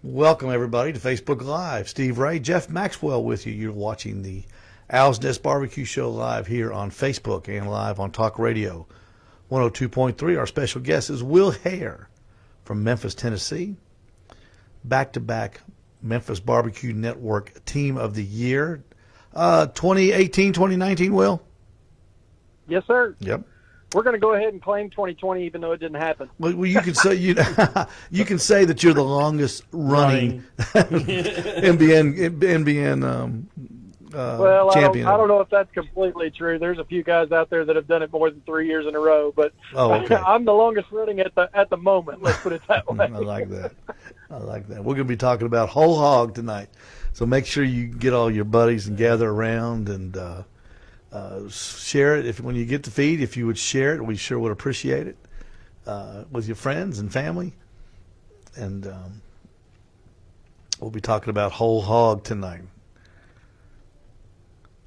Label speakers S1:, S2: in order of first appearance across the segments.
S1: Welcome, everybody, to Facebook Live. Steve Ray, Jeff Maxwell with you. You're watching the Owls Nest BBQ Show live here on Facebook and live on Talk Radio 102.3. Our special guest is Will Hair from Memphis, Tennessee. Back-to-back Memphis Barbecue Network Team of the Year. 2018, 2019, Will?
S2: Yes, sir.
S1: Yep.
S2: We're going to go ahead and claim 2020, even though it didn't happen.
S1: Well, you can say you can say that you're the longest running MBN
S2: Well,
S1: champion.
S2: I don't know if that's completely true. There's a few guys out there that have done it more than 3 years in a row, but
S1: okay.
S2: I'm the longest running at the moment. Let's put it that way.
S1: I like that. We're going to be talking about whole hog tonight, so make sure you get all your buddies and gather around and share it. When you get the feed, if you would share it, we sure would appreciate it with your friends and family. And we'll be talking about whole hog tonight.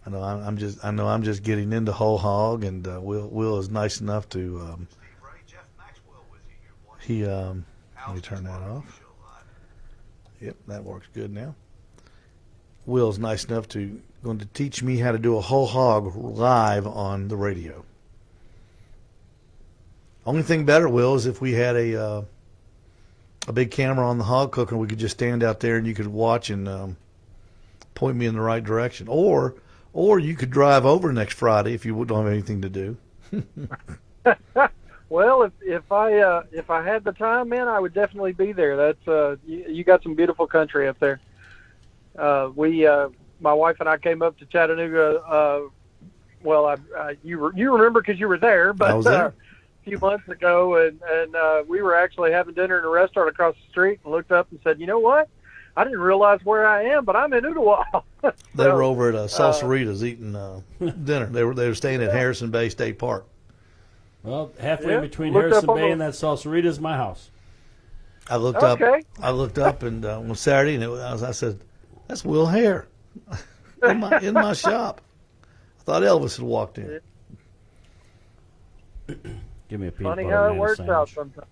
S1: I know I'm just getting into whole hog, and Will is nice enough to. Let me turn that off. Yep, that works good now. Will's nice enough to going to teach me how to do a whole hog live on the radio. Only thing better, Will, is if we had a big camera on the hog cooker, we could just stand out there and you could watch and point me in the right direction. Or you could drive over next Friday if you don't have anything to do.
S2: Well, if I had the time, man, I would definitely be there. That's you got some beautiful country up there. My wife and I came up to Chattanooga. You remember because you were there, but
S1: I was there.
S2: A few months ago, and we were actually having dinner in a restaurant across the street, and looked up and said, "You know what? I didn't realize where I am, but I'm in Ottawa."
S1: They were over at Salsaritas eating dinner. They were staying at Harrison Bay State Park.
S3: Well, halfway between Harrison Bay and that Salsarita is my house.
S1: I looked up, and on Saturday, and I said, "That's Will Hair in my shop." I thought Elvis had walked in.
S3: Give me a peanut
S2: Funny
S3: butter
S2: how it
S3: and
S2: works
S3: sandwich.
S2: out sometimes.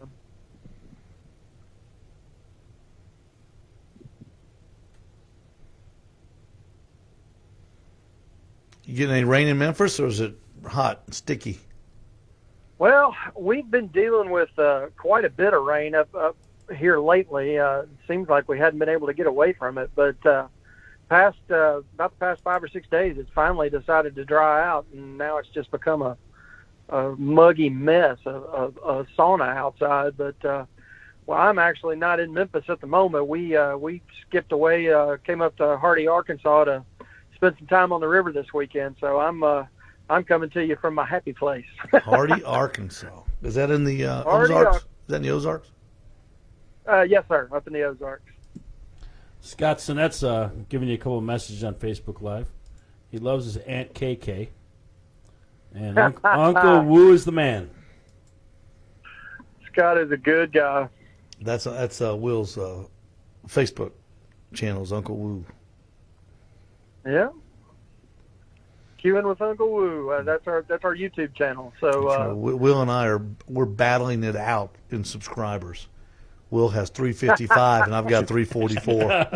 S1: You getting any rain in Memphis, or is it hot and sticky?
S2: Well, we've been dealing with quite a bit of rain up here lately. It seems like we hadn't been able to get away from it, but about the past 5 or 6 days, it's finally decided to dry out, and now it's just become a muggy mess, a sauna outside. But I'm actually not in Memphis at the moment. We skipped away, came up to Hardy, Arkansas to spend some time on the river this weekend. So I'm coming to you from my happy place.
S1: Hardy, Arkansas. Is that in the Ozarks? Is that in the Ozarks?
S2: Yes, sir, up in the Ozarks.
S3: Scott Sinette's giving you a couple of messages on Facebook Live. He loves his Aunt KK. And Uncle Woo is the man.
S2: Scott is a good guy.
S1: That's Will's Facebook channel is Uncle Woo.
S2: Yeah. Queuing with Uncle Woo. That's our YouTube channel. So
S1: Will and I we're battling it out in subscribers. Will has 355 and I've got 344.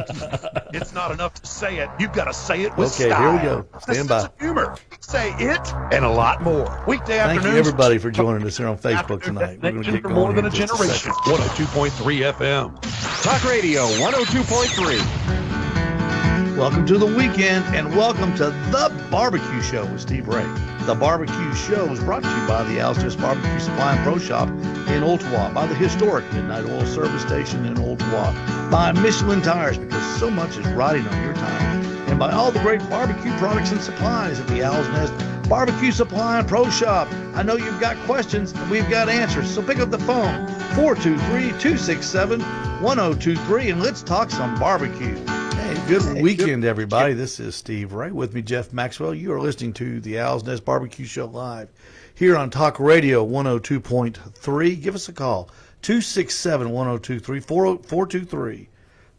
S4: It's not enough to say it. You've got to say it with
S1: Okay,
S4: style.
S1: here we go. Stand by.
S4: Humor. Say it and a lot more. Weekday
S1: Thank
S4: afternoons.
S1: you, everybody, for joining us here on Facebook tonight. We're going to get
S4: for
S1: going
S4: more than
S1: here
S4: a
S1: in just
S4: generation.
S1: second.
S4: 102.3 FM. Talk Radio 102.3.
S1: Welcome to the weekend, and welcome to The Barbecue Show with Steve Ray. The Barbecue Show is brought to you by the Owls Nest Barbecue Supply and Pro Shop in Ottawa, by the historic Midnight Oil Service Station in Ottawa, by Michelin Tires, because so much is riding on your tires, and by all the great barbecue products and supplies at the Owls Nest Barbecue Supply and Pro Shop. I know you've got questions, and we've got answers, so pick up the phone, 423-267-1023, and let's talk some barbecue. Hey, good weekend, everybody. This is Steve Ray. With me, Jeff Maxwell. You are listening to the Owls Nest BBQ Show live here on Talk Radio 102.3. Give us a call, 267-1023,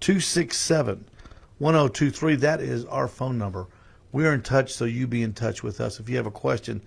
S1: 423-267-1023. That is our phone number. We're in touch, so you be in touch with us. If you have a question,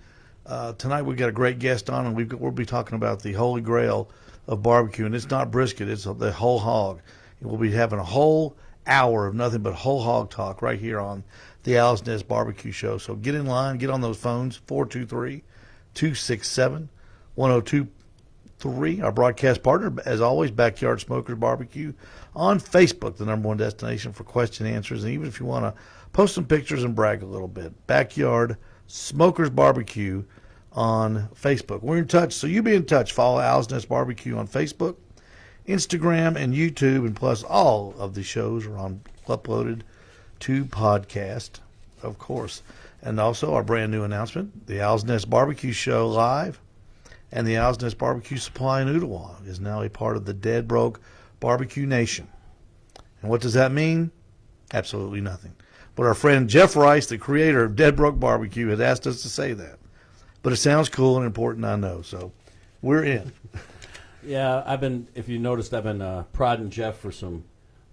S1: tonight we've got a great guest on, and we'll be talking about the holy grail of barbecue, and it's not brisket, it's the whole hog. We'll be having a whole hour of nothing but whole hog talk right here on the Owls Nest BBQ Show. So get in line, get on those phones, 423-267-1023. Our broadcast partner, as always, Backyard Smokers Barbecue on Facebook, the #1 destination for question and answers. And even if you want to post some pictures and brag a little bit, Backyard Smokers Barbecue on Facebook. We're in touch, so you be in touch. Follow Owls Nest Barbecue on Facebook, Instagram, and YouTube, and plus all of the shows are uploaded to podcast, of course. And also our brand new announcement, the Owls Nest Barbecue Show Live and the Owls Nest Barbecue Supply in Ooltewah is now a part of the Dead Broke Barbecue Nation. And what does that mean? Absolutely nothing. But our friend Jeff Rice, the creator of Dead Broke Barbecue, has asked us to say that. But it sounds cool and important, I know, so we're in.
S3: Yeah, if you noticed, I've been prodding Jeff for some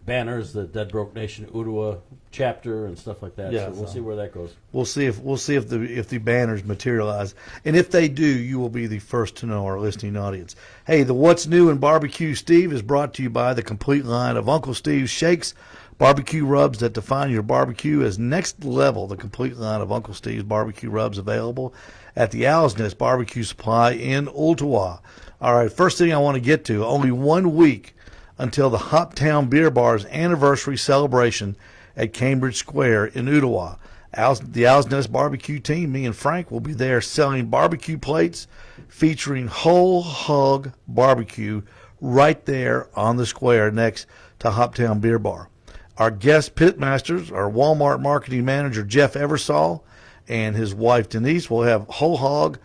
S3: banners, the Dead Broke Nation Ooltewah chapter and stuff like that.
S1: Yeah,
S3: so we'll see where that goes.
S1: We'll see if the banners materialize, and if they do, you will be the first to know, our listening audience. Hey, the What's New in Barbecue Steve is brought to you by the complete line of Uncle Steve's shakes, barbecue rubs that define your barbecue as next level. The complete line of Uncle Steve's barbecue rubs available at the Owls Nest Barbecue Supply in Ooltewah. All right, first thing I want to get to, only 1 week until the Hoptown Beer Bar's anniversary celebration at Cambridge Square in Ooltewah. The Owls Nest Barbecue team, me and Frank, will be there selling barbecue plates featuring whole hog barbecue right there on the square next to Hoptown Beer Bar. Our guest pitmasters, our Walmart marketing manager, Jeff Eversole, and his wife, Denise, will have whole hog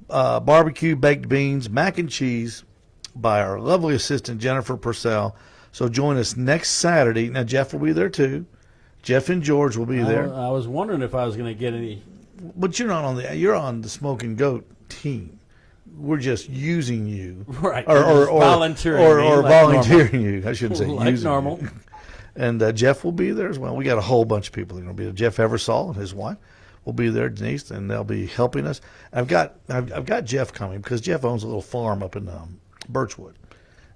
S1: barbecue, baked beans, mac and cheese by our lovely assistant, Jennifer Purcell. So join us next Saturday. Now, Jeff will be there, too. Jeff and George will be there.
S3: I was wondering if I was going to get any.
S1: But you're not you're on the Smoking Goat team. We're just using you.
S3: Right.
S1: Or
S3: volunteering.
S1: Or
S3: like
S1: volunteering
S3: normal.
S1: you. I shouldn't say
S3: like
S1: using
S3: normal.
S1: you. And Jeff will be there as well. We got a whole bunch of people that are going to be there. Jeff Eversole and his wife will be there, Denise, and they'll be helping us. I've got Jeff coming because Jeff owns a little farm up in Birchwood,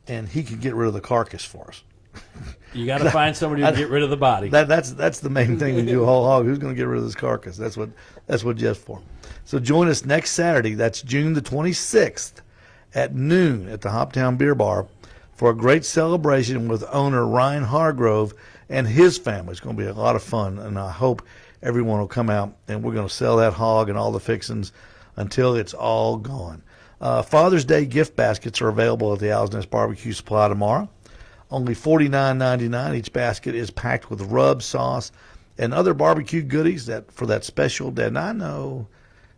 S1: and he can get rid of the carcass for us.
S3: You got to find somebody to get rid of the body.
S1: That's the main thing when you do a whole hog. Who's going to get rid of this carcass? That's what Jeff's for. So join us next Saturday. That's June the 26th at noon at the Hoptown Beer Bar for a great celebration with owner Ryan Hargrove and his family. It's going to be a lot of fun, and I hope everyone will come out, and we're going to sell that hog and all the fixings until it's all gone. Father's Day gift baskets are available at the Owls Nest Barbecue Supply tomorrow. Only $49.99. Each basket is packed with rub, sauce, and other barbecue goodies for that special day. And I know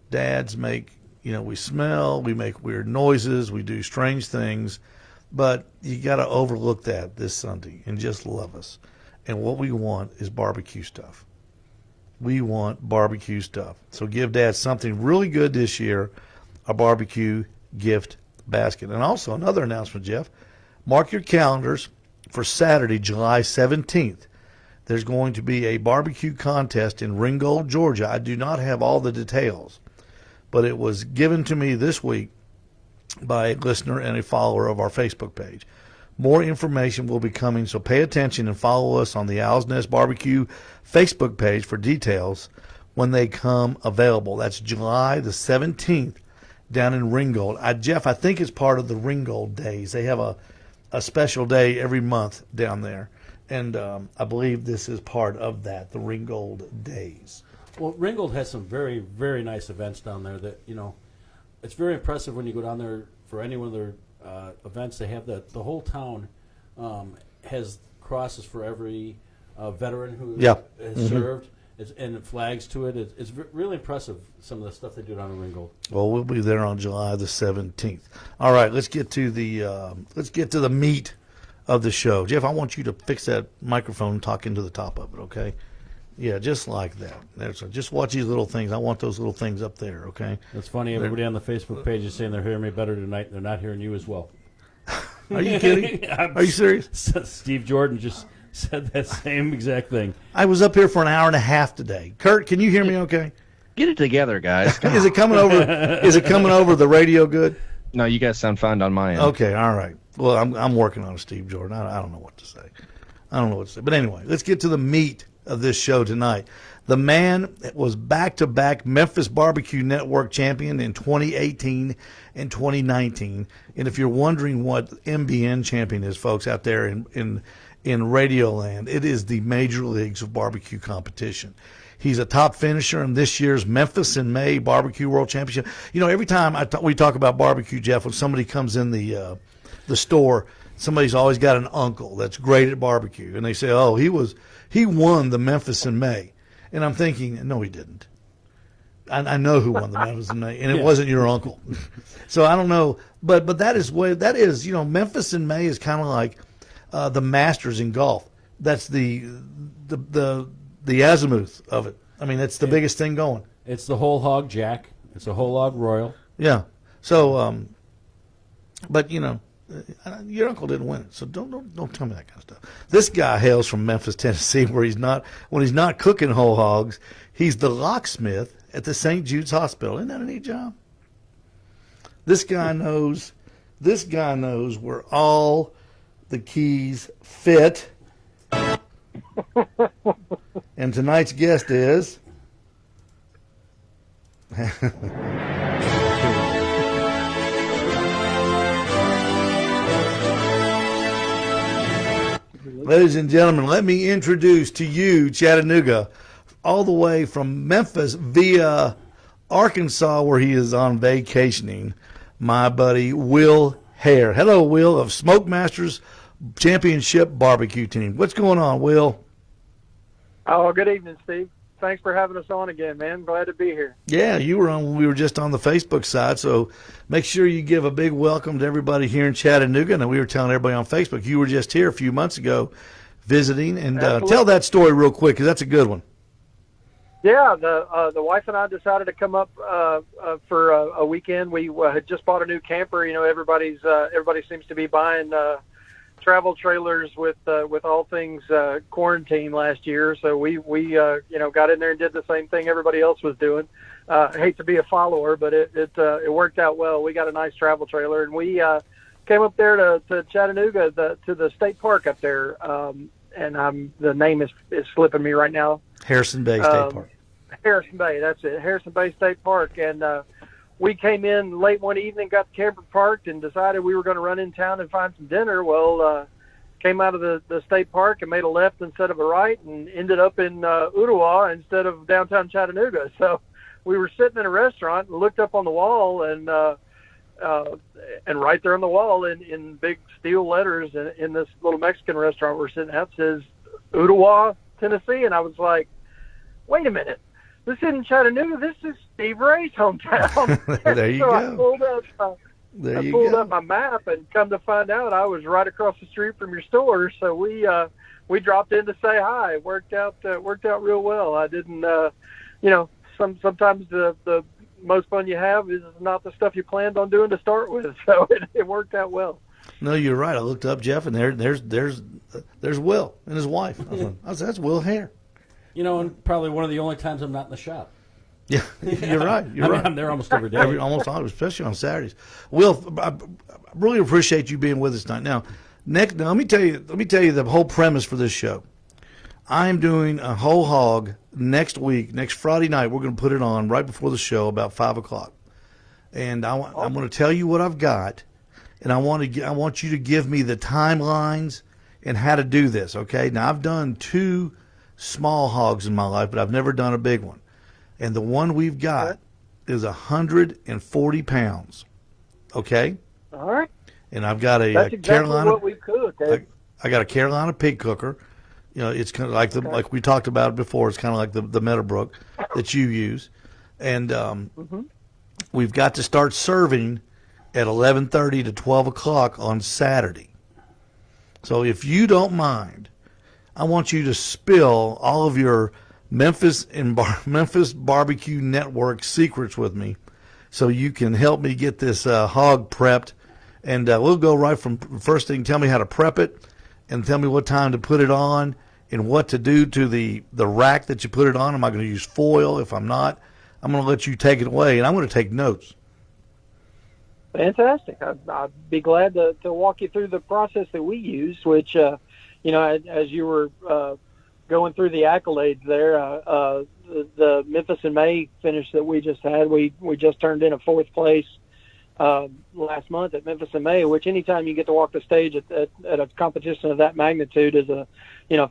S1: dads make, we smell, we make weird noises, we do strange things, but you got to overlook that this Sunday and just love us. And what we want is barbecue stuff. We want barbecue stuff. So give Dad something really good this year, a barbecue gift basket. And also another announcement, Jeff. Mark your calendars for Saturday, July 17th. There's going to be a barbecue contest in Ringgold, Georgia. I do not have all the details, but it was given to me this week by a listener and a follower of our Facebook page. More information will be coming, so pay attention and follow us on the Owls Nest Barbecue Facebook page for details when they come available. That's July the 17th down in Ringgold. Jeff, I think it's part of the Ringgold Days. They have a special day every month down there, and I believe this is part of that, the Ringgold Days.
S3: Well, Ringgold has some very, very nice events down there that, it's very impressive when you go down there for any one of their events. They have the whole town has crosses for every veteran who has served, and flags to it. It's really impressive, some of the stuff they do down in Ringgold.
S1: Well, we'll be there on July the 17th. All right, let's get to the meat of the show. Jeff, I want you to fix that microphone and talk into the top of it, okay? Yeah, just like that. Just watch these little things. I want those little things up there, okay?
S3: It's funny. Everybody on the Facebook page is saying they're hearing me better tonight, and they're not hearing you as well.
S1: Are you kidding? Are you serious?
S3: Steve Jordan just said that same exact thing.
S1: I was up here for an hour and a half today. Kurt, can you hear me okay?
S5: Get it together, guys.
S1: Is it coming over the radio good?
S5: No, you guys sound fine on my end.
S1: Okay, all right. Well, I'm working on it, Steve Jordan. I don't know what to say. But anyway, let's get to the meat of this show tonight. The man was back-to-back Memphis Barbecue Network champion in 2018 and 2019. And if you're wondering what MBN Champion is, folks, out there in Radio Land, it is the major leagues of barbecue competition. He's a top finisher in this year's Memphis in May Barbecue World Championship. You know, every time we talk about barbecue, Jeff, when somebody comes in the store, somebody's always got an uncle that's great at barbecue, and they say, "Oh, he won the Memphis in May," and I'm thinking, no, he didn't. I know who won the Memphis in May, and it wasn't your uncle. So I don't know, but that is Memphis in May is kind of like the Masters in golf. That's the azimuth of it. I mean, it's the biggest thing going.
S3: It's the whole hog jack. It's a whole hog royal.
S1: Yeah. So, but your uncle didn't win it, so don't tell me that kind of stuff. This guy hails from Memphis, Tennessee, where when he's not cooking whole hogs, he's the locksmith at the St. Jude's Hospital. Isn't that a neat job? This guy knows where all the keys fit. And tonight's guest is ladies and gentlemen, let me introduce to you Chattanooga, all the way from Memphis via Arkansas, where he is on vacationing, my buddy Will Hair. Hello, Will, of Smoke Masters Championship Barbecue Team. What's going on, Will?
S2: Oh, good evening, Steve. Thanks for having us on again, man. Glad to be here.
S1: Yeah, you were on when we were just on the Facebook side, so make sure you give a big welcome to everybody here in Chattanooga. And we were telling everybody on Facebook, you were just here a few months ago visiting, and tell that story real quick, because that's a good one.
S2: Yeah, the wife and I decided to come up for a weekend. We had just bought a new camper. You know, everybody seems to be buying travel trailers with all things quarantine last year. So we got in there and did the same thing everybody else was doing. I hate to be a follower, but it worked out well. We got a nice travel trailer, and we came up there to Chattanooga, to the state park up there. And the name is slipping me right now.
S1: Harrison Bay State Park.
S2: Harrison Bay, that's it. Harrison Bay State Park. And we came in late one evening, got the camper parked, and decided we were going to run in town and find some dinner. Well, came out of the state park and made a left instead of a right, and ended up in Ottawa instead of downtown Chattanooga. So we were sitting in a restaurant and looked up on the wall, and right there on the wall in big steel letters in this little Mexican restaurant we're sitting at says Ottawa, Tennessee. And I was like, wait a minute. This isn't Chattanooga. This is Steve Ray's hometown.
S1: There you go.
S2: I pulled up my map, and come to find out I was right across the street from your store. So we dropped in to say hi. It worked out real well. I didn't, sometimes the most fun you have is not the stuff you planned on doing to start with. So it worked out well.
S1: No, you're right. I looked up Jeff, and there's Will and his wife. I was that's Will Hair.
S3: And probably one of the only times I'm not in the shop.
S1: Yeah, you're right.
S3: I'm there almost every day.
S1: Especially on Saturdays. Will, I really appreciate you being with us tonight. Now, let me tell you the whole premise for this show. I'm doing a whole hog next week, next Friday night. We're going to put it on right before the show, about 5:00, and I'm going to tell you what I've got, and I want you to give me the timelines and how to do this. Okay? Now, I've done 2 small hogs in my life, but I've never done a big one. And the one we've got is 140 pounds. Okay?
S2: All right.
S1: And I've got a
S2: That's exactly
S1: Carolina.
S2: What we cook.
S1: I got a Carolina pig cooker. It's kind of like like we talked about before. It's kind of like the Meadowbrook that you use, and we've got to start serving at 11:30 to 12 o'clock on Saturday. So if you don't mind, I want you to spill all of your Memphis Barbecue Network secrets with me, so you can help me get this hog prepped, and we'll go right from first thing. Tell me how to prep it, and tell me what time to put it on, and what to do to the rack that you put it on. Am I going to use foil? If I'm not, I'm going to let you take it away, and I'm going to take notes.
S2: Fantastic. I'd be glad to walk you through the process that we use, which, as you were going through the accolades there, the Memphis in May finish that we just had, we just turned in a 4th place last month at Memphis in May, which anytime you get to walk the stage at a competition of that magnitude is a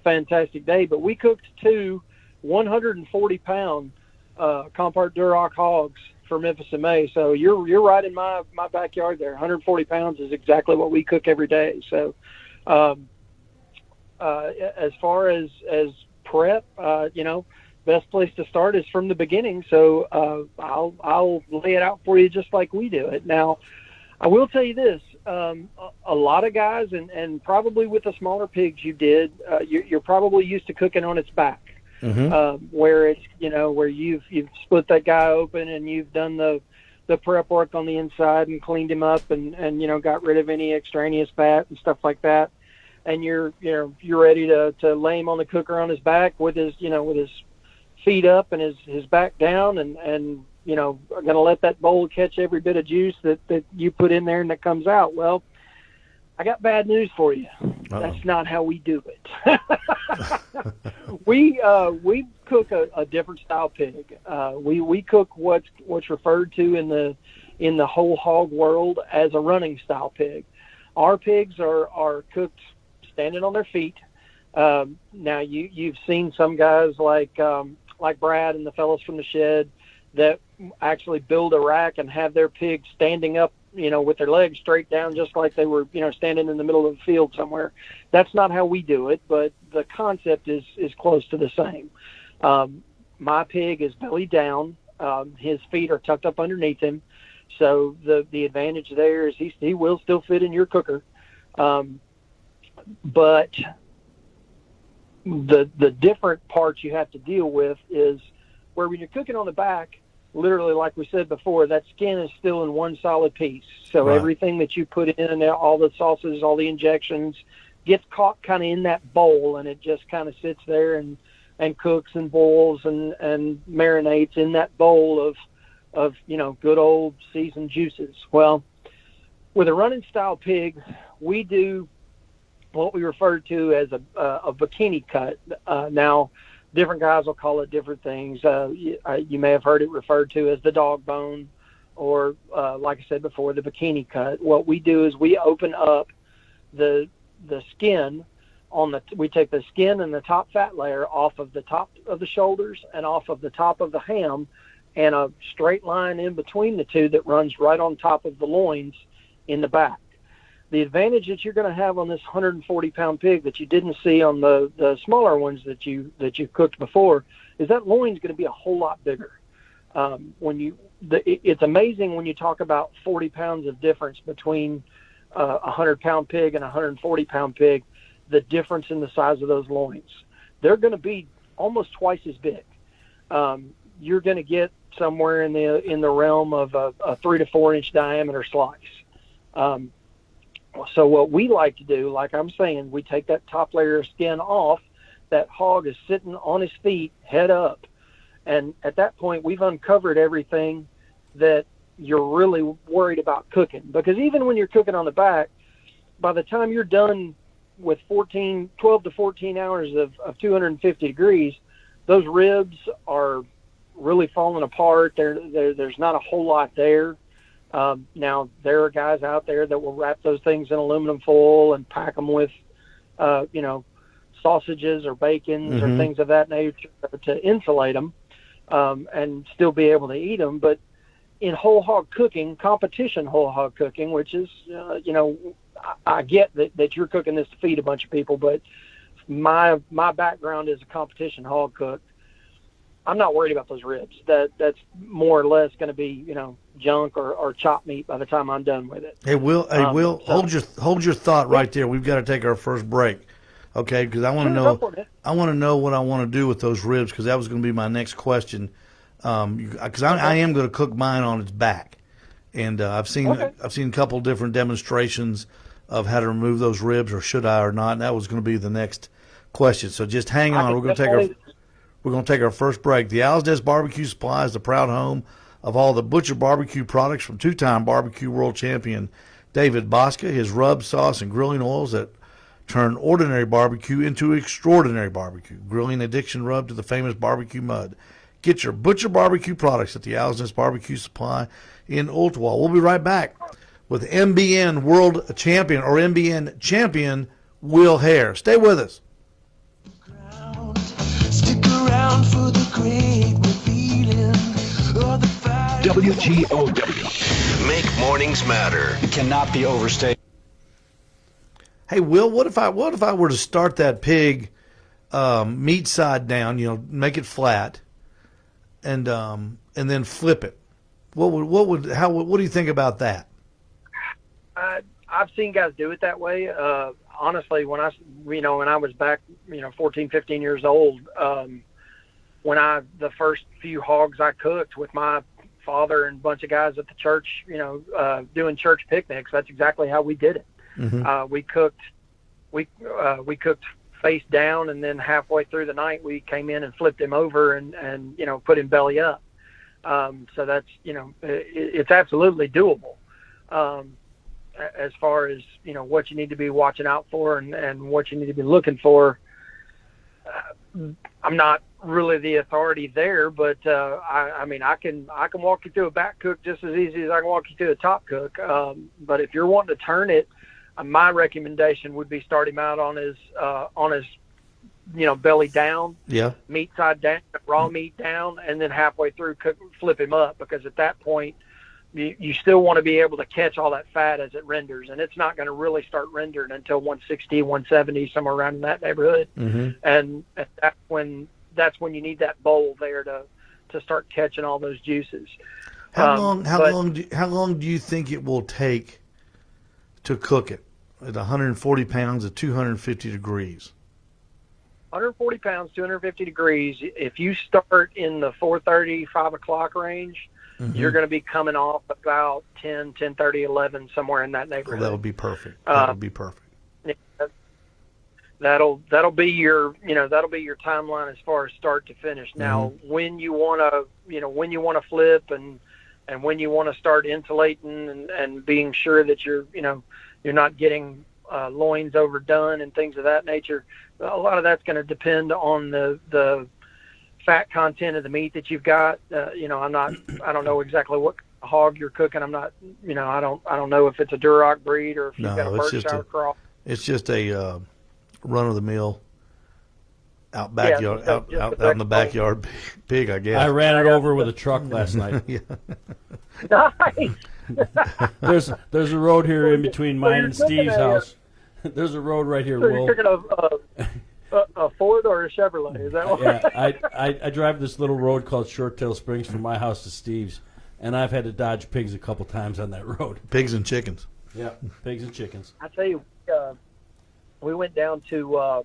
S2: fantastic day. But we cooked 2 140-pound Compart Duroc hogs for Memphis in May. So you're right in my backyard there. 140 pounds is exactly what we cook every day. So as far as prep, best place to start is from the beginning. So I'll lay it out for you just like we do it. Now, I will tell you this, a lot of guys, and probably with the smaller pigs you did, you're probably used to cooking on its back. Mm-hmm. Where it's, where you've split that guy open and you've done the prep work on the inside and cleaned him up and got rid of any extraneous fat and stuff like that. And you're ready to lay him on the cooker on his back with his feet up and his back down and going to let that bowl catch every bit of juice that you put in there and that comes out. Well, I got bad news for you. Uh-oh. That's not how we do it. We cook a different style pig. We cook what's referred to in the whole hog world as a running style pig. Our pigs are cooked standing on their feet. Now you've seen some guys like Brad and the fellows from the shed that actually build a rack and have their pig standing up, with their legs straight down, just like they were, standing in the middle of the field somewhere. That's not how we do it, but the concept is close to the same. My pig is belly down. His feet are tucked up underneath him. So the advantage there is he will still fit in your cooker. But the different parts you have to deal with is where when you're cooking on the back, literally, like we said before, that skin is still in one solid piece. So right. Everything that you put in, all the sauces, all the injections, gets caught kind of in that bowl, and it just kind of sits there and cooks and boils and marinates in that bowl of good old seasoned juices. Well, with a running style pig, we do what we refer to as a bikini cut. Now, different guys will call it different things. You may have heard it referred to as the dog bone or, like I said before, the bikini cut. What we do is we open up the skin we take the skin and the top fat layer off of the top of the shoulders and off of the top of the ham and a straight line in between the two that runs right on top of the loins in the back. The advantage that you're going to have on this 140-pound pig that you didn't see on the smaller ones that you cooked before is that loin's going to be a whole lot bigger. It's amazing when you talk about 40 pounds of difference between a 100-pound pig and a 140-pound pig, the difference in the size of those loins. They're going to be almost twice as big. You're going to get somewhere in the realm of a 3 to 4 inch diameter slice. So what we like to do, like I'm saying, we take that top layer of skin off. That hog is sitting on his feet, head up. And at that point, we've uncovered everything that you're really worried about cooking. Because even when you're cooking on the back, by the time you're done with 12 to 14 hours of 250 degrees, those ribs are really falling apart. There's not a whole lot there. Now, there are guys out there that will wrap those things in aluminum foil and pack them with, sausages or bacons or things of that nature to insulate them and still be able to eat them. But in whole hog cooking, competition whole hog cooking, which is, I get that you're cooking this to feed a bunch of people, but my background is a competition hog cook. I'm not worried about those ribs. That's more or less going to be, junk or chopped meat by the time I'm done with it.
S1: Hey, Will, hold your thought right there. We've got to take our first break, okay? Because I want to know. I want to know what I want to do with those ribs because that was going to be my next question. Because I am going to cook mine on its back, and I've seen a couple different demonstrations of how to remove those ribs, or should I or not. And that was going to be the next question. So just hang on. We're going to take our first break. The Owls Nest BBQ Supply is the proud home of all the butcher barbecue products from two-time barbecue world champion David Bosca, his rub, sauce, and grilling oils that turn ordinary barbecue into extraordinary barbecue. Grilling addiction rub to the famous barbecue mud. Get your butcher barbecue products at the Owls Nest BBQ Supply in Ooltewah. We'll be right back with MBN World Champion or MBN Champion Will Hair. Stay with us.
S5: Stick around for the great revealing of the fire.
S6: WGOW. Make mornings matter.
S7: It cannot be overstated.
S1: Hey, Will, what if I were to start that pig meat side down, make it flat, and then flip it? What do you think about that?
S2: I've seen guys do it that way. Honestly, when I was back, 14, 15 years old, the first few hogs I cooked with my father and a bunch of guys at the church, doing church picnics, that's exactly how we did it. Mm-hmm. We cooked face down, and then halfway through the night we came in and flipped him over and put him belly up. So that's, it's absolutely doable. As far as, what you need to be watching out for and what you need to be looking for, I'm not really the authority there, but I can walk you through a back cook just as easy as I can walk you through a top cook. But if you're wanting to turn it, my recommendation would be start him out on his belly down, meat side down, raw meat down, and then halfway through flip him up, because at that point you still want to be able to catch all that fat as it renders, and it's not going to really start rendering until 160, 170, somewhere around in that neighborhood. Mm-hmm. And that's when you need that bowl there to start catching all those juices.
S1: How long do you think it will take to cook it at 140 pounds at 250 degrees?
S2: 140 pounds, 250 degrees. If you start in the 4:30, 5 o'clock range, mm-hmm. you're going to be coming off about 10, 10:30, 11, somewhere in that neighborhood.
S1: That would be perfect. That would be perfect.
S2: That'll be your timeline as far as start to finish. Now, mm-hmm. when you want to flip and when you want to start insulating and being sure that you're not getting loins overdone and things of that nature, a lot of that's going to depend on the fat content of the meat that you've got. I don't know exactly what hog you're cooking. I'm not, I don't know if it's a Duroc breed or if you've got a Berkshire cross.
S1: It's just a run-of-the-mill out in the backyard pig, I guess.
S3: I ran it over with a truck last night.
S2: Nice.
S3: There's a road here in between mine and Steve's house. There's a road right here,
S2: so
S3: Will.
S2: You're cooking a Ford or a Chevrolet? Is that what?
S3: Yeah, I drive this little road called Shorttail Springs from my house to Steve's, and I've had to dodge pigs a couple times on that road.
S1: Pigs and chickens.
S3: Yeah, pigs and chickens.
S2: I tell you, we went down to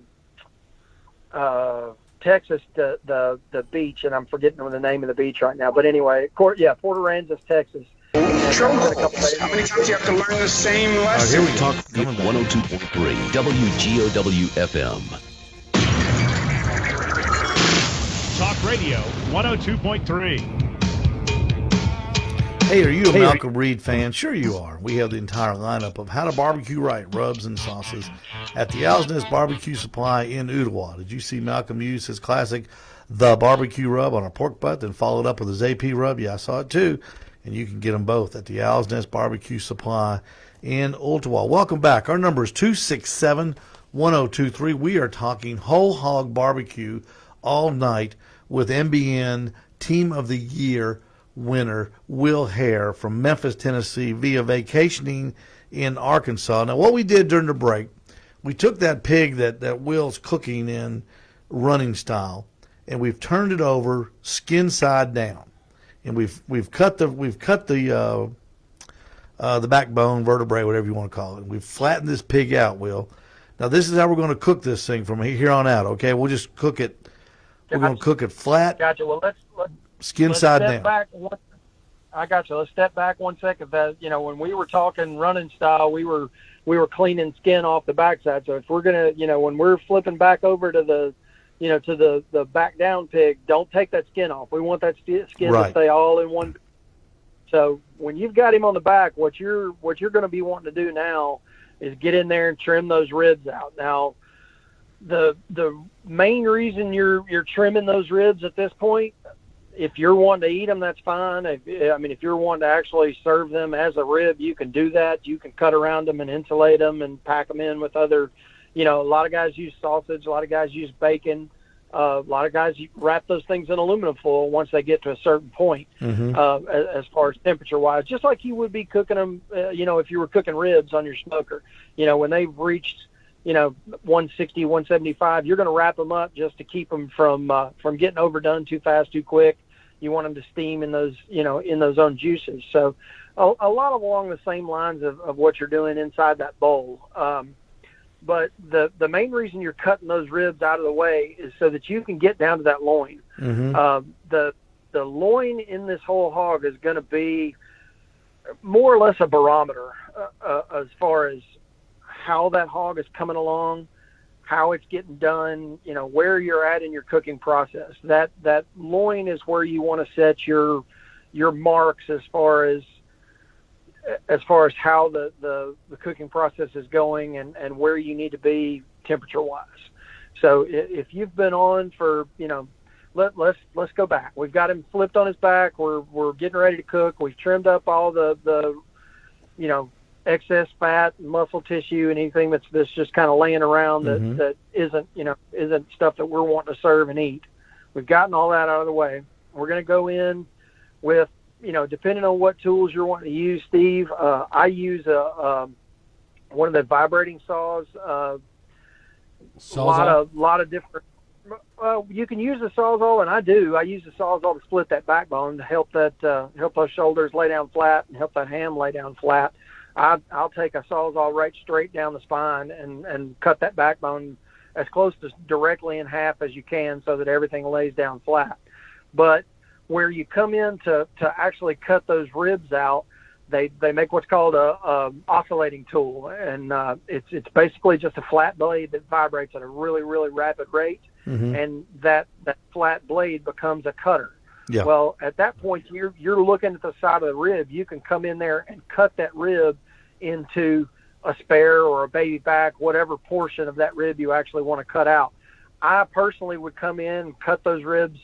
S2: Texas, the beach, and I'm forgetting the name of the beach right now. But anyway, Port Aransas, Texas.
S7: How many times you have to learn the same lesson?
S1: Here we talk.
S6: 102.3 WGOW FM.
S8: Talk Radio 102.3.
S1: Hey, are you a Malcolm Reed fan? Sure you are. We have the entire lineup of how to barbecue right, rubs and sauces at the Owls Nest BBQ Supply in Ooltewah. Did you see Malcolm use his classic The Barbecue Rub on a pork butt, then followed up with his AP rub? Yeah, I saw it too. And you can get them both at the Owls Nest BBQ Supply in Ooltewah. Welcome back. Our number is 267-1023. We are talking whole hog barbecue all night with MBN Team of the Year winner Will Hair from Memphis, Tennessee, via vacationing in Arkansas. Now, what we did during the break, we took that pig that Will's cooking in running style, and we've turned it over skin side down. And we've cut the backbone, vertebrae, whatever you want to call it. We've flattened this pig out, Will. Now this is how we're going to cook this thing from here on out. Okay, we'll just cook it. We're going to cook it flat.
S2: Gotcha. Well, let's
S1: skin side down.
S2: I got you. Let's step back 1 second. When we were talking running style, we were cleaning skin off the backside. So if we're gonna, when we're flipping back over to the back down pig, don't take that skin off. We want that skin to stay all in one So when you've got him on the back, what you're going to be wanting to do now is get in there and trim those ribs out. Now, the main reason you're trimming those ribs at this point, if you're wanting to eat them, that's fine. If you're wanting to actually serve them as a rib, you can do that. You can cut around them and insulate them and pack them in with other, a lot of guys use sausage, a lot of guys use bacon. A lot of guys wrap those things in aluminum foil once they get to a certain point, as far as temperature-wise, just like you would be cooking them, if you were cooking ribs on your smoker. When they've reached, 160, 175, you're going to wrap them up just to keep them from getting overdone too fast, too quick. You want them to steam in those, in those own juices. So a lot along the same lines of what you're doing inside that bowl. But the main reason you're cutting those ribs out of the way is so that you can get down to that loin. The loin in this whole hog is going to be more or less a barometer as far as how that hog is coming along, how it's getting done, where you're at in your cooking process. That loin is where you want to set your marks as far as how the cooking process is going and where you need to be temperature-wise. So if you've been on for, let's go back. We've got him flipped on his back. We're getting ready to cook. We've trimmed up all the excess fat, muscle tissue, and anything that's just kind of laying around that isn't stuff that we're wanting to serve and eat. We've gotten all that out of the way. We're going to go in with, depending on what tools you're wanting to use, Steve, I use one of the vibrating saws. A lot of different. You can use the Sawzall, and I do. I use the Sawzall to split that backbone to help those shoulders lay down flat and help that ham lay down flat. I'll take a Sawzall right straight down the spine and cut that backbone as close to directly in half as you can so that everything lays down flat. But where you come in to actually cut those ribs out, they make what's called a oscillating tool, and it's basically just a flat blade that vibrates at a really, really rapid rate, and that flat blade becomes a cutter.
S1: Yeah.
S2: Well, at that point, you're looking at the side of the rib. You can come in there and cut that rib into a spare or a baby back, whatever portion of that rib you actually want to cut out. I personally would come in and cut those ribs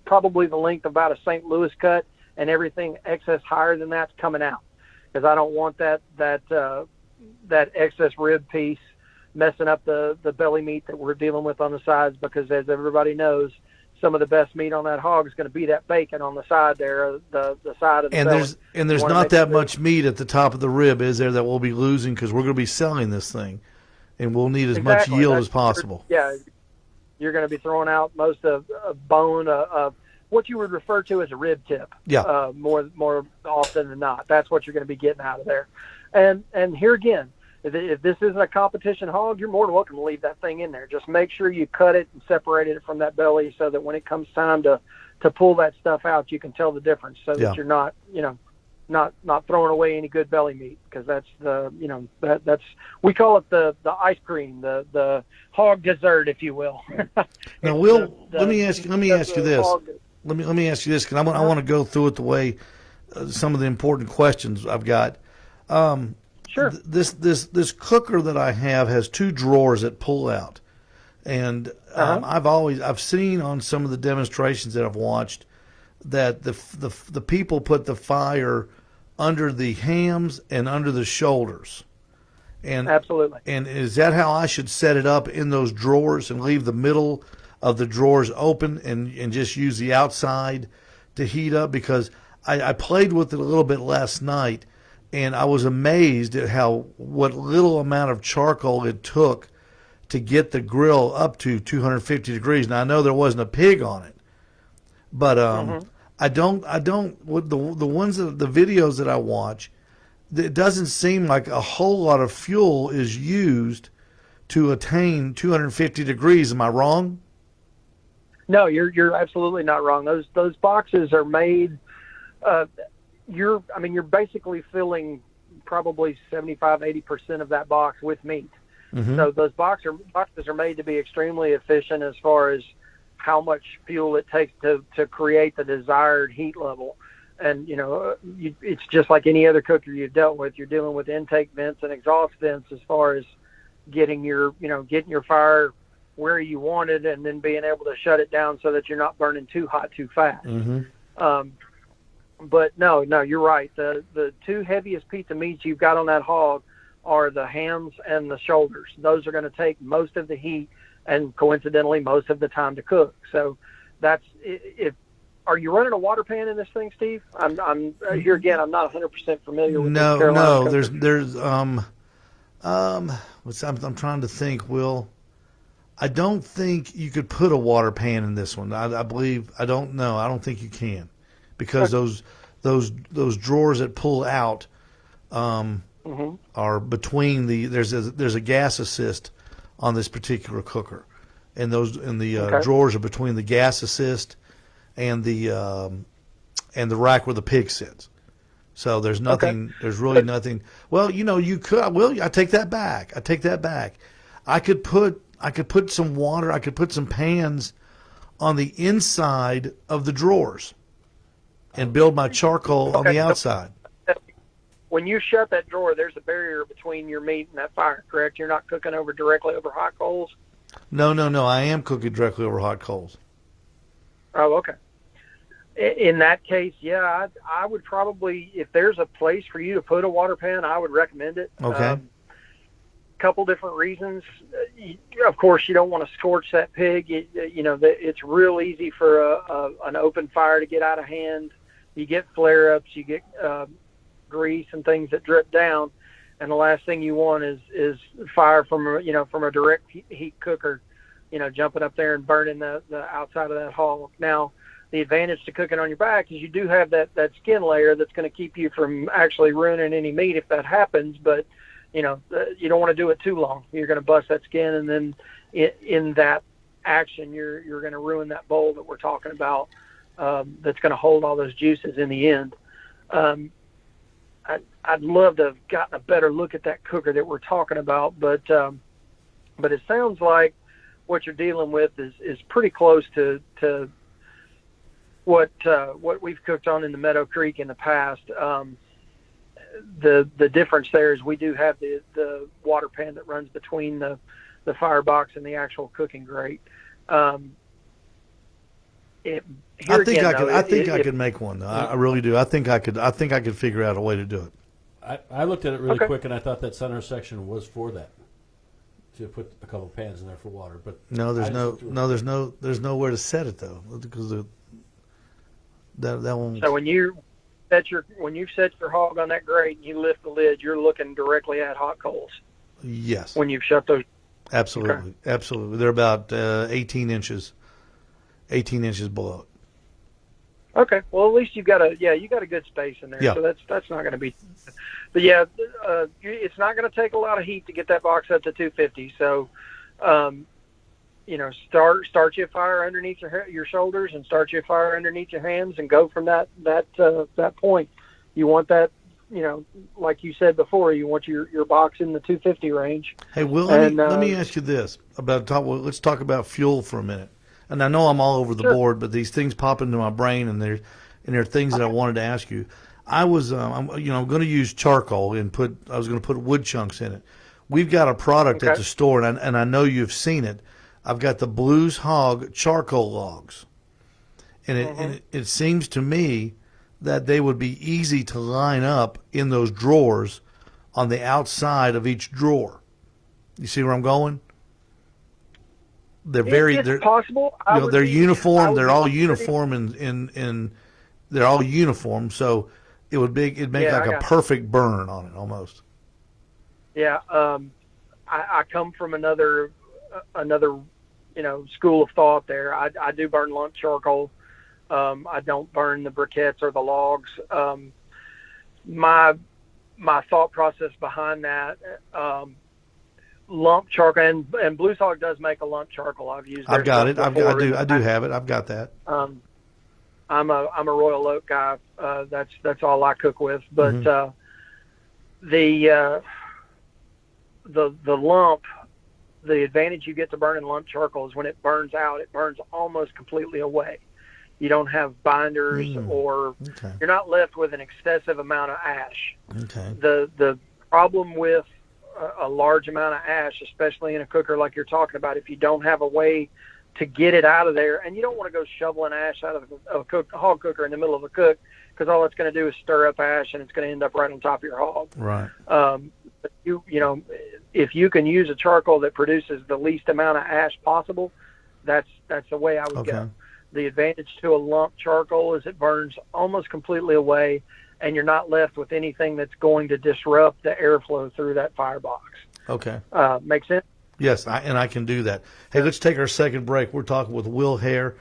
S2: probably the length of about a St. Louis cut, and everything excess higher than that's coming out, because I don't want that excess rib piece messing up the belly meat that we're dealing with on the sides, because as everybody knows, some of the best meat on that hog is going to be that bacon on the side there, the side of the belly.
S1: And there's not that much meat at the top of the rib, is there, that we'll be losing, because we're going to be selling this thing, and we'll need as much yield as possible.
S2: Yeah, you're going to be throwing out most of bone, what you would refer to as a rib tip.
S1: Yeah.
S2: More often than not, that's what you're going to be getting out of there. And here again, if this isn't a competition hog, you're more than welcome to leave that thing in there. Just make sure you cut it and separate it from that belly so that when it comes time to pull that stuff out, you can tell the difference, so that you're not, not throwing away any good belly meat, because that's that's we call it the ice cream, the hog dessert, if you will.
S1: Now, Will, let me ask you this. Let me ask you this, because I want to go through it the way some of the important questions I've got.
S2: Sure.
S1: This cooker that I have has two drawers that pull out, and I've seen on some of the demonstrations that I've watched that the people put the fire under the hams and under the shoulders. And
S2: absolutely. And
S1: is that how I should set it up, in those drawers, and leave the middle of the drawers open and just use the outside to heat up? Because I played with it a little bit last night, and I was amazed at what little amount of charcoal it took to get the grill up to 250 degrees. Now, I know there wasn't a pig on it, but I don't with the ones the videos that I watch, it doesn't seem like a whole lot of fuel is used to attain 250 degrees. Am I wrong?
S2: No, you're absolutely not wrong. Those boxes are made. You're basically filling probably 75-80% of that box with meat. So those boxes are made to be extremely efficient as far as how much fuel it takes to create the desired heat level. and it's just like any other cooker you've dealt with. You're dealing with intake vents and exhaust vents as far as getting your fire where you want it, and then being able to shut it down so that you're not burning too hot too fast. But no, you're right. The two heaviest pizza meats you've got on that hog are the hams and the shoulders. Those are going to take most of the heat and coincidentally most of the time to cook. So that's if. Are you running a water pan in this thing, Steve? I'm here again. I'm not 100% familiar with this Carolina cooker.
S1: I'm trying to think, Will. I don't think you could put a water pan in this one. I believe, I don't know. I don't think you can, because those drawers that pull out are between there's a gas assist on this particular cooker, and the drawers are between the gas assist and the rack where the pig sits. So there's nothing. There's really nothing. Well, you could. Well, I take that back. I could put some water. I could put some pans on the inside of the drawers and build my charcoal on the outside.
S2: When you shut that drawer, there's a barrier between your meat and that fire, correct? You're not cooking directly over hot coals?
S1: No. I am cooking directly over hot coals.
S2: Oh, okay. In that case, yeah, I would probably, if there's a place for you to put a water pan, I would recommend it.
S1: Okay.
S2: Couple different reasons. Of course, you don't want to scorch that pig. It's real easy for an open fire to get out of hand. You get flare-ups, you get grease and things that drip down, and the last thing you want is fire from a direct heat cooker, jumping up there and burning the outside of that hog. Now, the advantage to cooking on your back is you do have that skin layer that's going to keep you from actually ruining any meat if that happens, but you don't want to do it too long. You're going to bust that skin, and then in that action, you're going to ruin that bowl that we're talking about that's going to hold all those juices in the end. I'd love to have gotten a better look at that cooker that we're talking about, but it sounds like what you're dealing with is pretty close to what we've cooked on in the Meadow Creek in the past. The difference there is we do have the water pan that runs between the firebox and the actual cooking grate. I think
S1: I could make one though. I really do. I think I could figure out a way to do it.
S3: I looked at it really quick, and I thought that center section was for that, to put a couple pans in there for water. But there's nowhere to set it though, because that won't.
S2: So when you set your hog on that grate and you lift the lid, you're looking directly at hot coals.
S1: Yes.
S2: When you've shut those.
S1: Absolutely, absolutely. They're about 18 inches below it.
S2: Okay, well at least you got a good space in there, so that's not going to be. But yeah, it's not going to take a lot of heat to get that box up to 250. So, start your fire underneath your shoulders and start your fire underneath your hands and go from that point. You want that, like you said before, you want your box in the 250 range.
S1: Hey, Will, let me ask you this let's talk about fuel for a minute. And I know I'm all over the board, but these things pop into my brain, and there are things that I wanted to ask you. I was, I'm going to use charcoal and I was going to put wood chunks in it. We've got a product at the store, and I know you've seen it. I've got the Blues Hog charcoal logs, and it seems to me that they would be easy to line up in those drawers on the outside of each drawer. You see where I'm going? They're
S2: possible.
S1: They're uniform. They're all uniform in they're all uniform. So it'd make like a perfect burn on it almost.
S2: Yeah. I come from another school of thought there. I do burn lump charcoal. I don't burn the briquettes or the logs. My thought process behind that. Lump charcoal, and Blues Hog does make a lump charcoal. I've used.
S1: I've got it. I do have it. I've got that.
S2: I'm a Royal Oak guy. That's all I cook with. But the lump, the advantage you get to burning lump charcoal is when it burns out, it burns almost completely away. you don't have binders, or
S1: Okay.
S2: you're not left with an excessive amount of ash.
S1: Okay.
S2: The problem with a large amount of ash, especially in a cooker like you're talking about, if you don't have a way to get it out of there, and you don't want to go shoveling ash out of a hog cooker in the middle of a cook, because all it's going to do is stir up ash, and it's going to end up right on top of your hog.
S1: Right.
S2: But you know, if you can use a charcoal that produces the least amount of ash possible, that's the way I would go. The advantage to a lump charcoal is it burns almost completely away, and you're not left with anything that's going to disrupt the airflow through that firebox.
S1: Okay.
S2: Make sense?
S1: Yes, I can do that. Hey, let's take our second break. We're talking with Will Hair,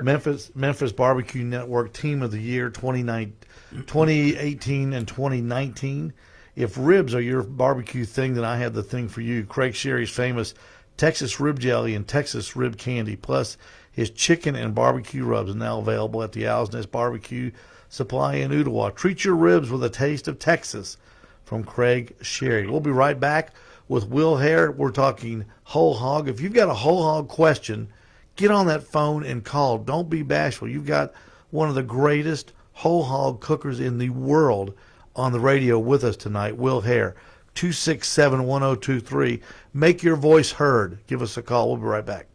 S1: Memphis Barbecue Network Team of the Year 2018 and 2019. If ribs are your barbecue thing, then I have the thing for you. Craig Sherry's famous Texas rib jelly and Texas rib candy, plus his chicken and barbecue rubs, is now available at the Owls Nest BBQ Supply in Ooltewah. Treat your ribs with a taste of Texas from Craig Sherry. We'll be right back with Will Hair. We're talking whole hog. If you've got a whole hog question, get on that phone and call. Don't be bashful. You've got one of the greatest whole hog cookers in the world on the radio with us tonight, Will Hair. 267-1023. Make your voice heard. Give us a call. We'll be right back.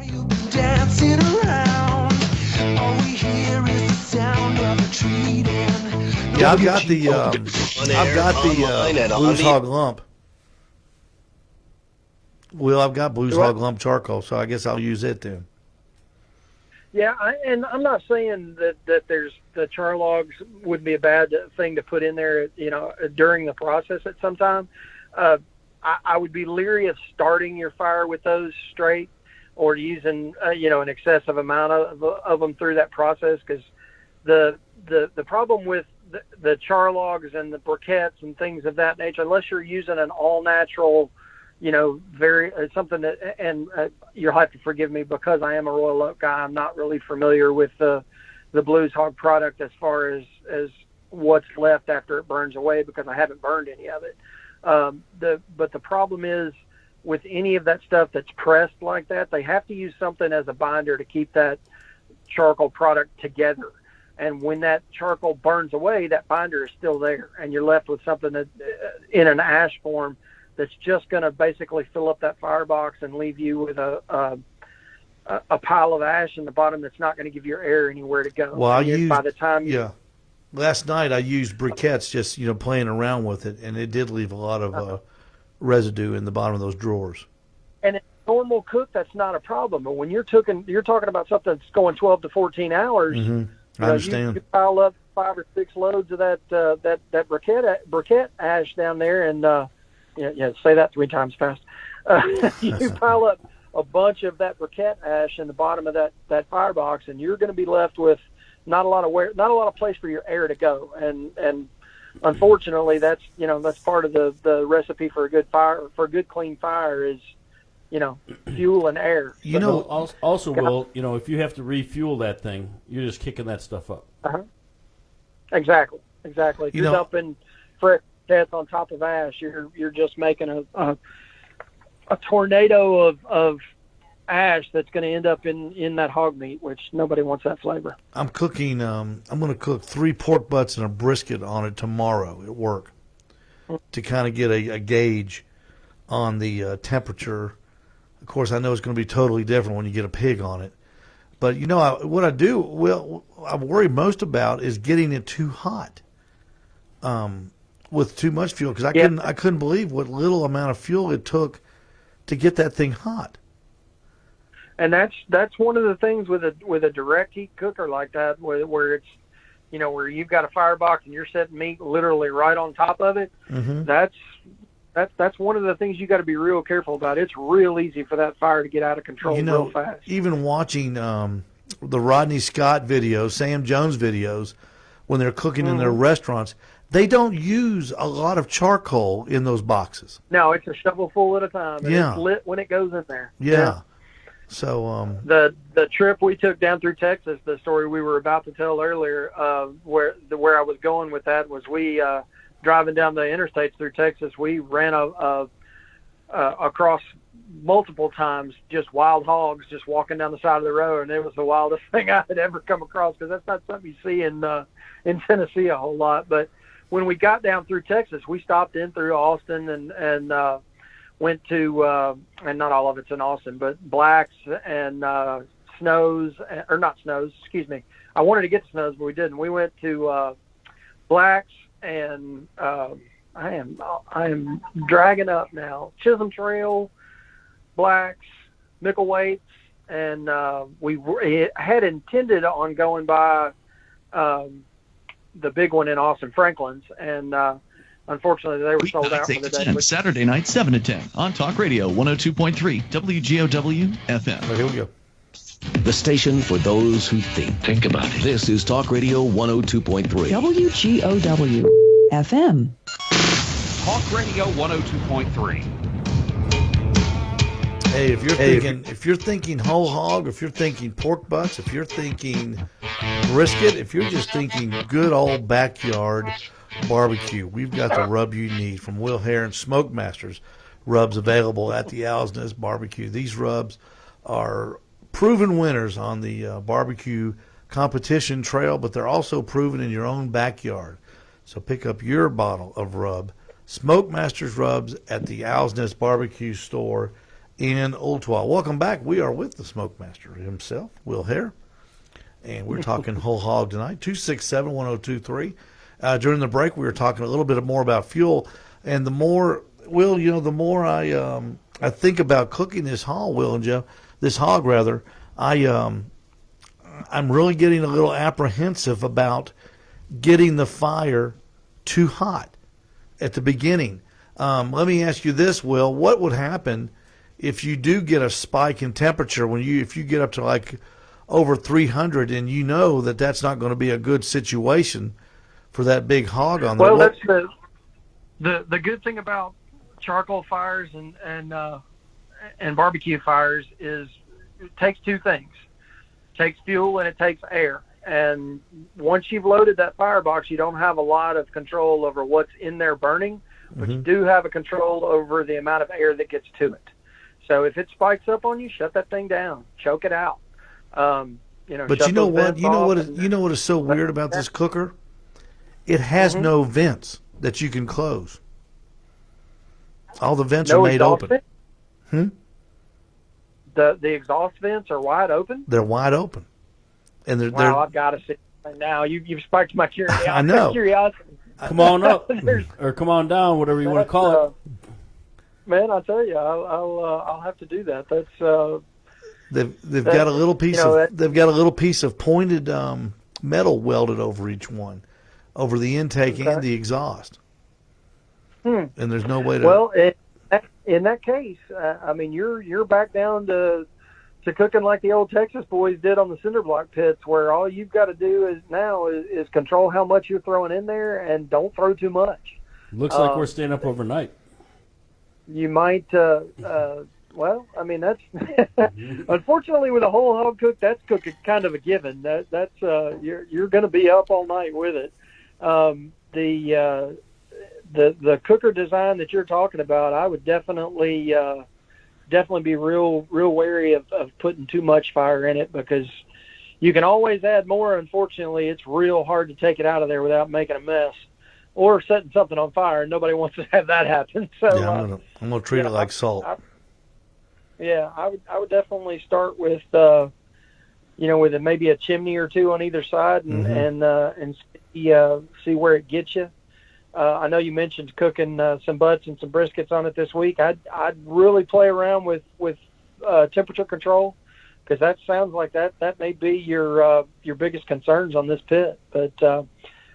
S5: You've been dancing around. All we hear is the sound of retreating.
S1: Yeah, I've got the Blues Hog Lump. Will, I've got Blues Hog Lump charcoal, so I guess I'll use it then.
S2: Yeah, and I'm not saying that there's the char logs would be a bad thing to put in there, you know, during the process at some time. I would be leery of starting your fire with those straight, or using you know, an excessive amount of them through that process, because the problem with the char logs and the briquettes and things of that nature, unless you're using an all natural, you know, something that, and you'll have to forgive me because I am a Royal Oak guy. I'm not really familiar with the Blues Hog product as far as what's left after it burns away, because I haven't burned any of it. But the problem is, with any of that stuff that's pressed like that, they have to use something as a binder to keep that charcoal product together. And when that charcoal burns away, that binder is still there, and you're left with something that, in an ash form, that's just going to basically fill up that firebox and leave you with a pile of ash in the bottom that's not going to give your air anywhere to go.
S1: Well, last night I used briquettes, just, you know, playing around with it, and it did leave a lot of residue in the bottom of those drawers.
S2: And in a normal cook, that's not a problem. But when you're talking about something that's going 12 to 14 hours,
S1: I understand.
S2: You pile up 5 or 6 loads of that briquette ash down there, and say that 3 times fast. You pile up a bunch of that briquette ash in the bottom of that firebox, and you're going to be left with not a lot of place for your air to go. And unfortunately, that's part of the recipe for a good fire, for a good clean fire, is, you know, fuel and air.
S3: You know, also, Will, you know, if you have to refuel that thing, you're just kicking that stuff up.
S2: Exactly. If you're dumping fresh death on top of ash, you're just making a tornado of ash that's going to end up in that hog meat, which nobody wants that flavor.
S1: I'm cooking. I'm going to cook 3 pork butts and a brisket on it tomorrow at work to kind of get a gauge on the temperature. Of course, I know it's going to be totally different when you get a pig on it. But, you know, what I worry most about is getting it too hot with too much fuel, because I couldn't believe what little amount of fuel it took to get that thing hot.
S2: And that's one of the things with a direct heat cooker like that, where it's, you know, where you've got a firebox and you're setting meat literally right on top of it.
S1: Mm-hmm.
S2: That's one of the things you got to be real careful about. It's real easy for that fire to get out of control real fast.
S1: Even watching the Rodney Scott videos, Sam Jones videos, when they're cooking in their restaurants, they don't use a lot of charcoal in those boxes.
S2: No, it's a shovelful at a time. And it's lit when it goes in there.
S1: Yeah. So
S2: the trip we took down through Texas, the story we were about to tell earlier, where I was going with that was, we driving down the interstates through Texas, we ran across multiple times just wild hogs just walking down the side of the road, and it was the wildest thing I had ever come across, because that's not something you see in Tennessee a whole lot. But when we got down through Texas, we stopped in through Austin and went to and not all of it's in Austin, but Blacks and Snows, or not Snows, excuse me. I wanted to get to Snows, but we didn't. We went to Blacks and I am dragging up now. Chisholm Trail, Blacks, Micklethwaite, and we had intended on going by the big one in Austin, Franklin's, and unfortunately they were sold out for the day.
S9: Saturday night, 7 to 10 on Talk Radio 102.3 WGOW FM.
S1: Here we go.
S6: The station for those who think. Think about it. This is Talk Radio 102.3
S10: WGOW FM.
S4: Talk Radio 102.3.
S1: Hey, if you're thinking whole hog, if you're thinking pork butts, if you're thinking brisket, if you're just thinking good old backyard barbecue, we've got the rub you need from Will Hair and Smoke Masters. Rubs available at the Owls Nest BBQ. These rubs are proven winners on the barbecue competition trail, but they're also proven in your own backyard. So pick up your bottle of rub. Smoke Masters rubs at the Owls Nest Barbecue store in Ooltewah. Welcome back. We are with the Smoke Master himself, Will Hair, and we're talking whole hog tonight. 267-1023. During the break, we were talking a little bit more about fuel, and the more, Will, the more I think about cooking this hog, Will and Jeff, this hog rather, I'm really getting a little apprehensive about getting the fire too hot at the beginning. Let me ask you this, Will. What would happen if you do get a spike in temperature if you get up to like over 300 and you know that that's not going to be a good situation for that big hog on there?
S2: Well, that's the good thing about charcoal fires and barbecue fires is it takes two things. It takes fuel and it takes air. And once you've loaded that firebox, you don't have a lot of control over what's in there burning, but you do have a control over the amount of air that gets to it. So if it spikes up on you, shut that thing down, choke it out.
S1: But you know what? You know what is so weird about this cooker? It has no vents that you can close. All the vents are made open.
S2: The exhaust vents are wide open?
S1: They're wide open. And
S2: I've got to see right now. You've sparked my curiosity.
S1: I know.
S3: Come on up, or come on down, whatever you want to call it.
S2: Man, I'll tell you, I'll have to do that. That's
S1: they've got a little piece they've got a little piece of pointed metal welded over each one, over the intake and the exhaust. And there's no way to.
S2: Well, in that case, I mean, you're back down to cooking like the old Texas boys did on the cinder block pits, where all you've got to do is control how much you're throwing in there and don't throw too much.
S3: Looks like we're staying up overnight.
S2: You might, well, I mean, that's unfortunately with a whole hog cook, that's cooking kind of a given. That's you're going to be up all night with it. The cooker design that you're talking about, I would definitely be real wary of putting too much fire in it, because you can always add more. Unfortunately, it's real hard to take it out of there without making a mess or setting something on fire, and nobody wants to have that happen. So
S1: yeah, I'm gonna treat it like salt.
S2: I would definitely start with with maybe a chimney or two on either side, and see where it gets you. I know you mentioned cooking some butts and some briskets on it this week. I'd really play around with temperature control, because that sounds like that may be your biggest concerns on this pit. But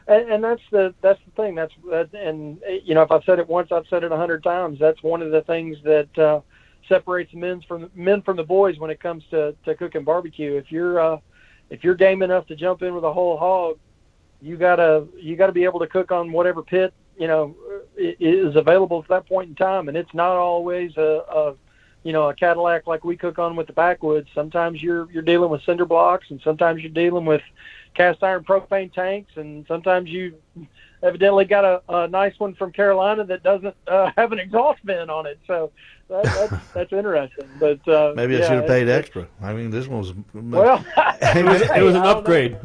S2: and that's the thing. And if I've said it once, I've said it 100 times. That's one of the things that separates men from the boys when it comes to cooking barbecue. If you're game enough to jump in with a whole hog, you gotta be able to cook on whatever pit is available at that point in time, and it's not always a a Cadillac like we cook on with the backwoods, sometimes you're dealing with cinder blocks, and sometimes you're dealing with cast iron propane tanks, and sometimes you evidently got a nice one from Carolina that doesn't have an exhaust vent on it. So that's interesting. But
S1: maybe I should have paid extra. I mean, this one was
S2: well.
S3: It was an upgrade.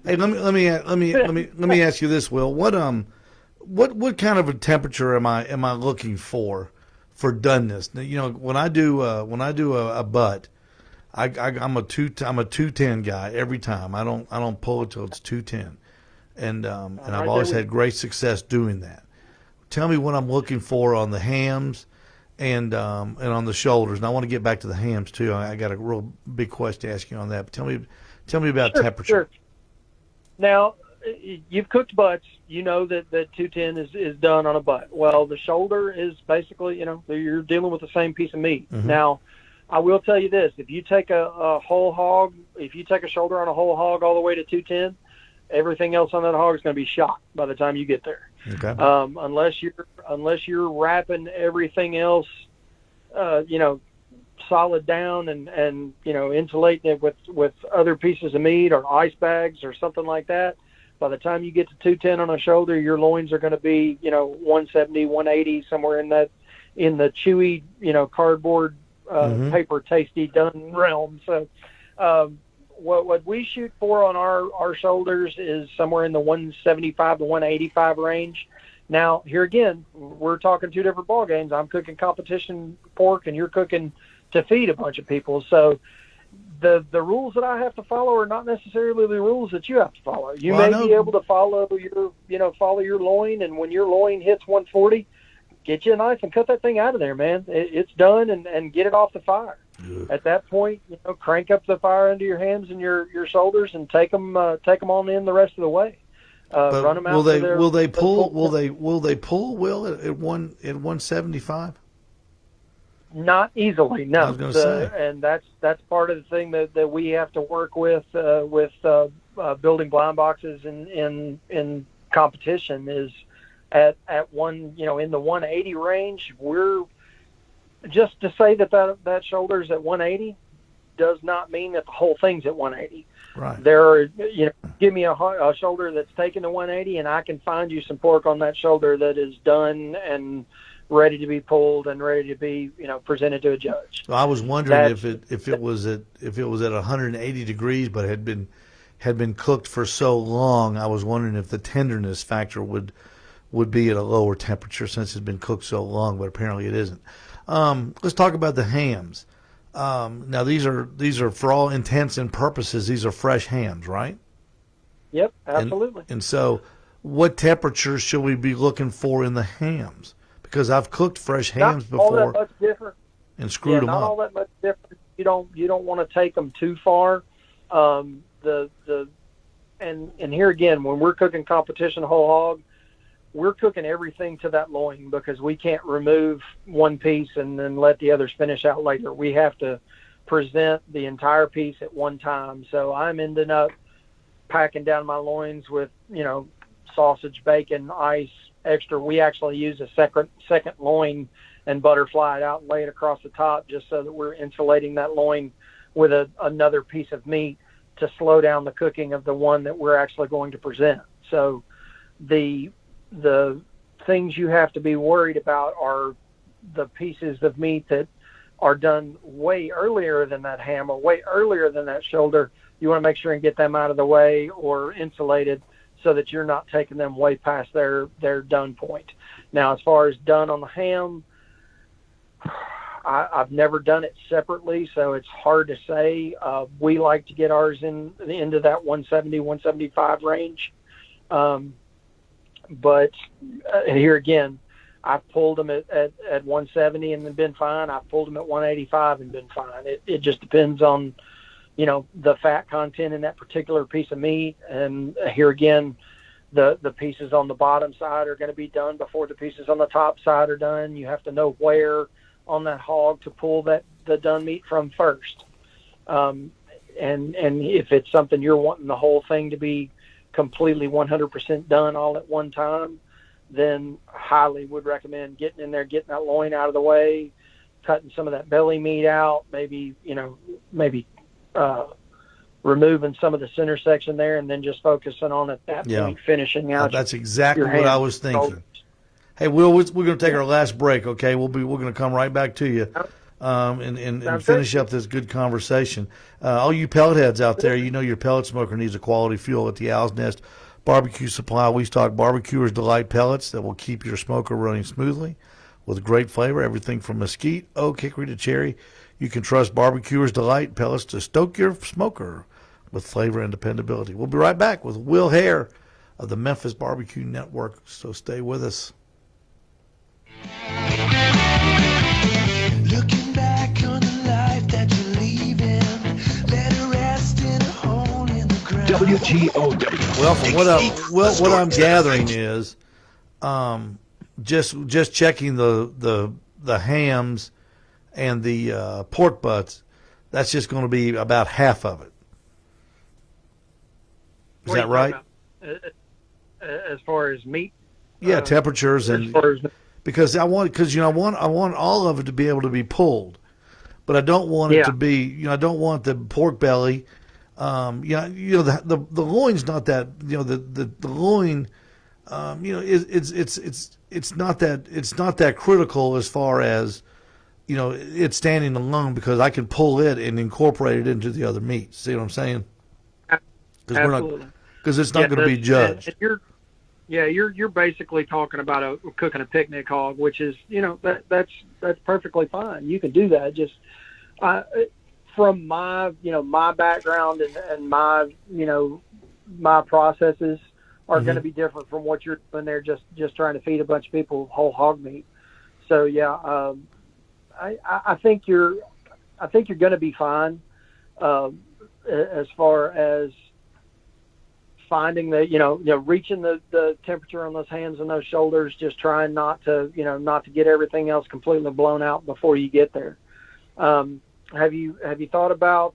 S1: Hey, let me ask you this, Will. What kind of a temperature am I looking for doneness? When I do a butt, I'm a 210 guy every time. I don't pull it till it's 210, and I've always had great success doing that. Tell me what I'm looking for on the hams and on the shoulders. And I want to get back to the hams too. I got a real big question to ask you on that. But tell me about temperature.
S2: Sure. Now, you've cooked butts. You know that 210 is done on a butt. Well, the shoulder is basically, you're dealing with the same piece of meat.
S1: Mm-hmm.
S2: Now, I will tell you this: if you take a whole hog, if you take a shoulder on a whole hog all the way to 210, everything else on that hog is going to be shot by the time you get there.
S1: Okay.
S2: Unless you're wrapping everything else, solid down and insulating it with other pieces of meat or ice bags or something like that. By the time you get to 210 on a shoulder, your loins are going to be 170, 180, somewhere in the chewy cardboard paper tasty done realm. So what we shoot for on our shoulders is somewhere in the 175 to 185 range. Now, here again, we're talking two different ball games. I'm cooking competition pork, and you're cooking to feed a bunch of people. So the rules that I have to follow are not necessarily the rules that you have to follow. You may be able to follow your loin, and when your loin hits 140, get you a knife and cut that thing out of there, man. It's done, and get it off the fire. At that point, crank up the fire under your hams and your shoulders, and take them on in the rest of the way. Run them out.
S1: Will they pull? Will they pull? Will at 175?
S2: Not easily, no.
S1: I was going to say,
S2: and that's part of the thing that we have to work with building blind boxes in competition is at one in the 180 range. We're just to say that shoulder's at 180 does not mean that the whole thing's at 180.
S1: Right.
S2: There are, give me a shoulder that's taken to 180, and I can find you some pork on that shoulder that is done and ready to be pulled and ready to be, presented to a judge.
S1: So I was wondering if it was at 180 degrees, but had been cooked for so long. I was wondering if the tenderness factor would be at a lower temperature since it's been cooked so long, but apparently it isn't. Let's talk about the hams. Now these are for all intents and purposes, these are fresh hams, right?
S2: Yep, absolutely.
S1: And so what temperature should we be looking for in the hams? Because I've cooked fresh hams before.
S2: Not all that much different.
S1: And screwed them up.
S2: Not all that much different. You don't want to take them too far. And here again, when we're cooking competition whole hog, we're cooking everything to that loin because we can't remove one piece and then let the others finish out later. We have to present the entire piece at one time. So I'm ending up packing down my loins with, sausage, bacon, ice, extra. We actually use a second loin and butterfly it out and lay it across the top just so that we're insulating that loin with another piece of meat to slow down the cooking of the one that we're actually going to present. So the things you have to be worried about are the pieces of meat that are done way earlier than that ham or way earlier than that shoulder. You want to make sure and get them out of the way or insulated so that you're not taking them way past their done point. Now, as far as done on the ham, I've never done it separately, so it's hard to say. We like to get ours into that 170, 175 range. But here again, I've pulled them at 170 and been fine. I've pulled them at 185 and been fine. It just depends on, the fat content in that particular piece of meat. And here again, the pieces on the bottom side are going to be done before the pieces on the top side are done. You have to know where on that hog to pull the done meat from first. And if it's something you're wanting the whole thing to be completely 100% done all at one time, then highly would recommend getting in there, getting that loin out of the way, cutting some of that belly meat out, maybe removing some of the center section there, and then just focusing on at that point finishing out.
S1: That's exactly what I was thinking. Hey, Will, we're going to take our last break. Okay, we're going to come right back to you and finish up this good conversation. All you pellet heads out there, you know your pellet smoker needs a quality fuel at the Owls Nest Barbecue Supply. We stock Barbecuer's Delight pellets that will keep your smoker running smoothly with great flavor. Everything from mesquite, oak, hickory to cherry. You can trust Barbecuer's Delight pellets to stoke your smoker with flavor and dependability. We'll be right back with Will Hair of the Memphis Barbecue Network, so stay with us.
S5: Looking back on the life that you're leaving, let it rest in a hole in the ground.
S7: WGOW.
S1: Well, from what I'm gathering is just checking the hams and the pork butts. That's just going to be about half of it. Is that right?
S2: As far as meat?
S1: Yeah, temperatures and because I want all of it to be able to be pulled, but I don't want it to be I don't want the pork belly. The loin's not that the loin. It's not that critical as far as it's standing alone, because I can pull it and incorporate it into the other meats. See what I'm saying? Because it's not going to be judged.
S2: You're basically talking about cooking a picnic hog, which is that's perfectly fine. You can do that. Just from my my background and my my processes are going to be different from what you're doing there. Just trying to feed a bunch of people whole hog meat. So I think you're going to be fine as far as finding the reaching the temperature on those hands and those shoulders, just trying not to get everything else completely blown out before you get there. Have you thought about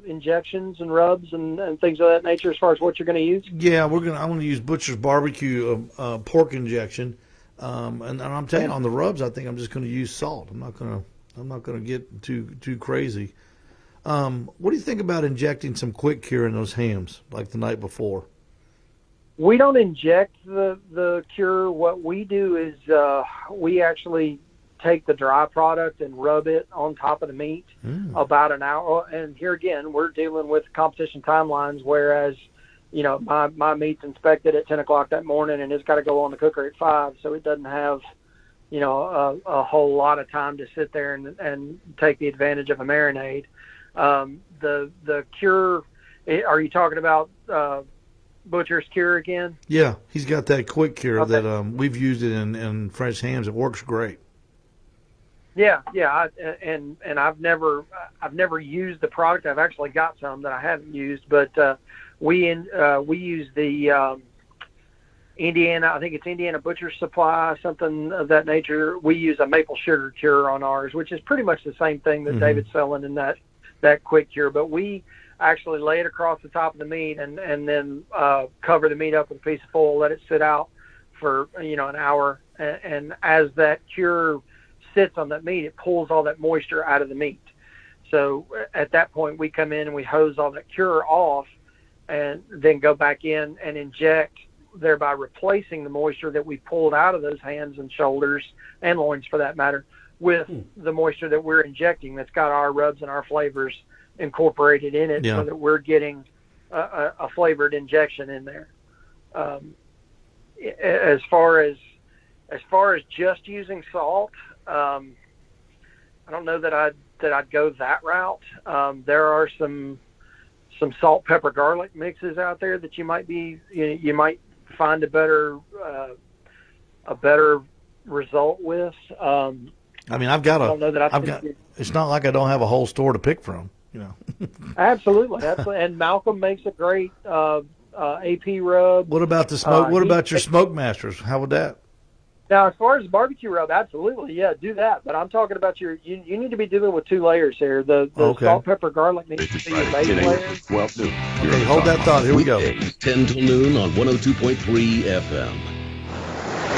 S2: injections and rubs and things of that nature as far as what you're going to use?
S1: Yeah, I'm going to use Butcher's Barbecue pork injection, and I'm telling you, on the rubs, I think I'm just going to use salt. I'm not going to get too crazy. What do you think about injecting some quick cure in those hams like the night before?
S2: We don't inject the cure. What we do is we actually take the dry product and rub it on top of the meat about an hour. And here again, we're dealing with competition timelines, whereas my meat's inspected at 10 o'clock that morning and it's got to go on the cooker at 5, so it doesn't have a whole lot of time to sit there and take the advantage of a marinade. The cure, are you talking about Butcher's Cure again?
S1: Yeah, he's got that quick cure that we've used it in French hams. It works great.
S2: Yeah, and I've never used the product. I've actually got some that I haven't used, but we use the Indiana. I think it's Indiana Butcher Supply, something of that nature. We use a maple sugar cure on ours, which is pretty much the same thing that David's selling in that quick cure, but we actually lay it across the top of the meat and then cover the meat up with a piece of foil, let it sit out for an hour, and as that cure sits on that meat, it pulls all that moisture out of the meat. So at that point, we come in and we hose all that cure off and then go back in and inject, thereby replacing the moisture that we pulled out of those hands and shoulders and loins for that matter with the moisture that we're injecting that's got our rubs and our flavors incorporated in it, so that we're getting a flavored injection in there. As far as just using salt, I don't know that I'd go that route. There are some salt, pepper, garlic mixes out there that you might find a better result with.
S1: It's not like I don't have a whole store to pick from,
S2: Absolutely. And Malcolm makes a great AP rub.
S1: What about the smoke? What about your Smoke Masters? How would that?
S2: Now, as far as the barbecue rub, absolutely, yeah, do that. But I'm talking about you need to be dealing with 2 layers here. The salt, pepper, garlic needs to be your base layer.
S6: 12 noon.
S1: Okay, hold that thought. Here we go.
S6: 10 till noon on 102.3 FM.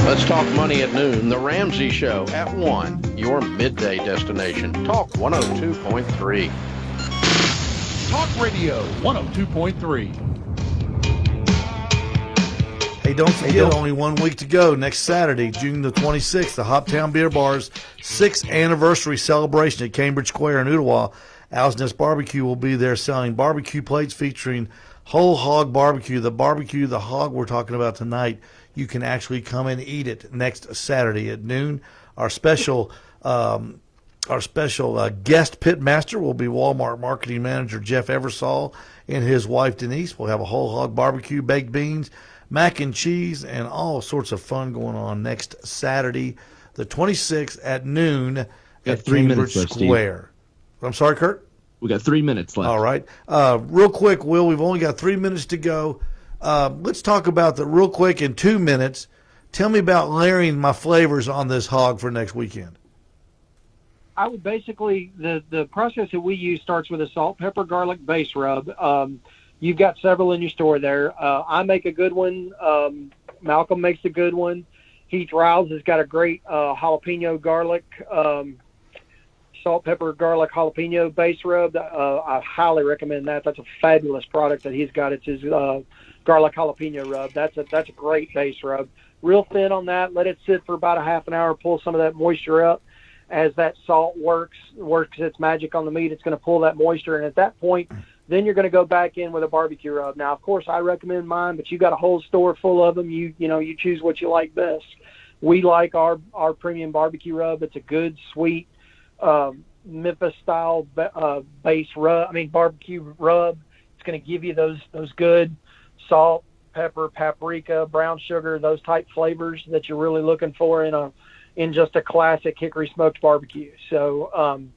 S11: Let's talk money at noon. The Ramsey Show at 1, your midday destination. Talk 102.3.
S4: Talk Radio 102.3.
S1: Hey, don't forget, only 1 week to go. Next Saturday, June the 26th, the Hoptown Beer Bar's 6th anniversary celebration at Cambridge Square in Ottawa. Owls Nest BBQ will be there selling barbecue plates featuring whole hog barbecue. The hog we're talking about tonight, you can actually come and eat it next Saturday at noon. Our special guest pit master will be Walmart marketing manager Jeff Eversole and his wife Denise. We'll have a whole hog barbecue, baked beans, mac and cheese, and all sorts of fun going on next Saturday, the 26th at noon at Cambridge Square. I'm sorry, Kurt?
S12: We got 3 minutes left.
S1: All right. Real quick, Will, we've only got 3 minutes to go. Let's talk about the real quick in 2 minutes. Tell me about layering my flavors on this hog for next weekend.
S2: I would basically, the process that we use starts with a salt, pepper, garlic base rub. You've got several in your store there. I make a good one. Malcolm makes a good one. Heath Riles has got a great jalapeno garlic, salt, pepper, garlic, jalapeno base rub. I highly recommend that. That's a fabulous product that he's got. It's his garlic jalapeno rub. That's a great base rub. Real thin on that. Let it sit for about a half an hour. Pull some of that moisture up. As that salt works its magic on the meat, it's going to pull that moisture. And at that point, then you're going to go back in with a barbecue rub. Now, of course, I recommend mine, but you got a whole store full of them. You choose what you like best. We like our premium barbecue rub. It's a good, sweet Memphis style base rub. Barbecue rub. It's going to give you those good salt, pepper, paprika, brown sugar, those type flavors that you're really looking for in just a classic hickory smoked barbecue. So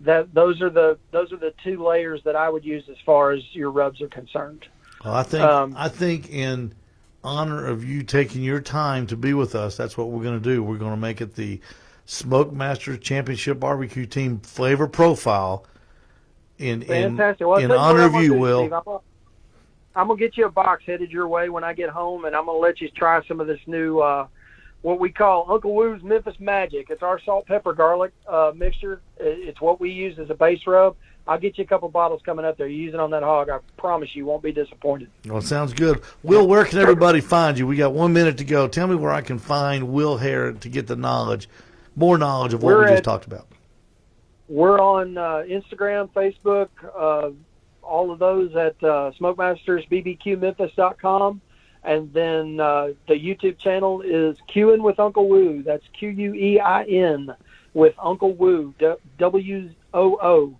S2: those are the two layers that I would use as far as your rubs are concerned.
S1: Well, I think in honor of you taking your time to be with us, that's what we're going to do. We're going to make it the Smoke Master Championship Barbecue Team Flavor Profile in honor of you, Will.
S2: Steve, I'm going to get you a box headed your way when I get home, and I'm going to let you try some of this new what we call Uncle Woo's Memphis Magic. It's our salt, pepper, garlic mixture. It's what we use as a base rub. I'll get you a couple bottles coming up there. You use it on that hog. I promise you won't be disappointed.
S1: Well, it sounds good. Will, where can everybody find you? We got 1 minute to go. Tell me where I can find Will Hair to get the more knowledge of what we just talked about.
S2: We're on Instagram, Facebook, all of those at SmokemastersBBQMemphis.com. And then the YouTube channel is Q'in with Uncle Woo. That's Quein with Uncle Woo, WOO.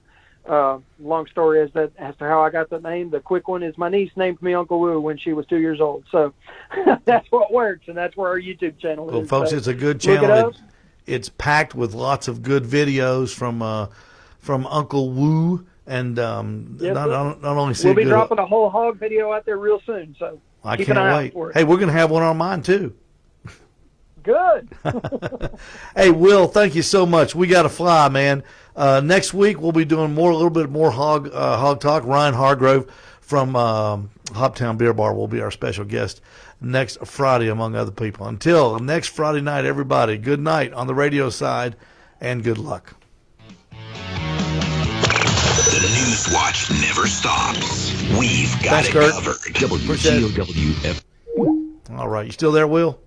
S2: Long story as to how I got the name. The quick one is my niece named me Uncle Woo when she was 2 years old. So that's what works, and that's where our YouTube channel is.
S1: Well, folks, it's a good channel. It's packed with lots of good videos from Uncle Woo, and not only see
S2: we'll be dropping a whole hog video out there real soon. So.
S1: I can't wait. Hey, we're going to have one on mine, too.
S2: Good.
S1: Hey, Will, thank you so much. We got to fly, man. Next week, we'll be doing a little bit more hog talk. Ryan Hargrove from Hoptown Beer Bar will be our special guest next Friday, among other people. Until next Friday night, everybody, good night on the radio side, and good luck.
S13: The News Watch never stops. We've got it covered. WGOWF.
S1: All right, you still there, Will?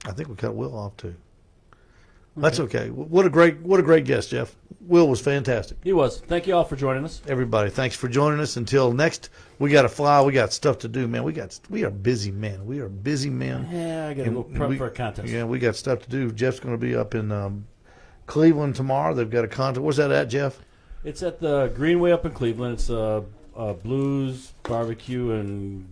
S1: I think we cut Will off too. That's okay. What a great guest, Jeff. Will was fantastic.
S3: He was. Thank you all for joining us.
S1: Everybody, thanks for joining us. Until next, we got to fly. We got stuff to do, man. We are busy men. We are busy men.
S3: Yeah, I got to go prep for a contest.
S1: Yeah, we got stuff to do. Jeff's going to be up in Cleveland tomorrow. They've got a contest. Where's that at, Jeff?
S3: It's at the Greenway up in Cleveland. It's a blues, barbecue, and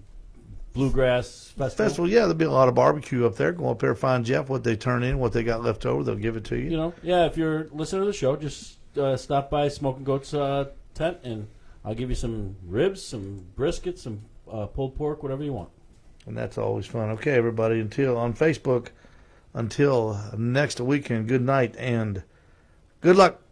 S3: bluegrass festival.
S1: Yeah, there'll be a lot of barbecue up there. Go up there, find Jeff, what they turn in, what they got left over. They'll give it to you.
S3: If you're listening to the show, just stop by Smoking Goat's tent, and I'll give you some ribs, some brisket, some pulled pork, whatever you want.
S1: And that's always fun. Okay, everybody, on Facebook, until next weekend, good night and good luck.